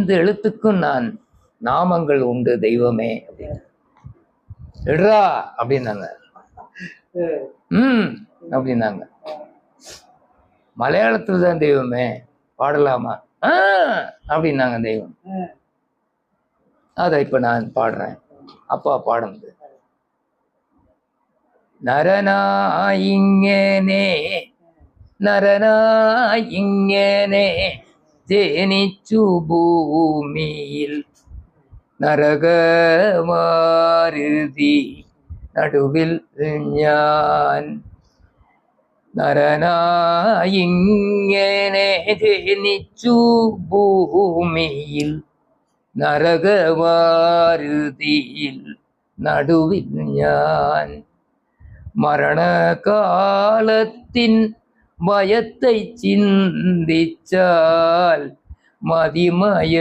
5 எழுத்துக்கும் நான் நாமங்கள் உண்டு தெய்வமே அப்படின்னு. எடுறா அப்படின்னாங்க. அப்படின்னாங்க. மலையாளத்துல தான் தெய்வமே, பாடலாமா? அப்படின்னாங்க தெய்வம். அதை இப்ப நான் பாடுறேன். அப்பா பாடுனது. നരനായിങ്ങനെ നരനായിങ്ങനെ ജനിച്ചു ഭൂമിയിൽ നരകമാരുതി നടുവിൽ ഞാൻ. നരനായിങ്ങനെ ജനിച്ചു ഭൂമിയിൽ നരകമാരുതിയിൽ നടുവിൽ ഞാൻ. மரணகாலத்தின் பயத்தை சிந்திச்சால் மதிமய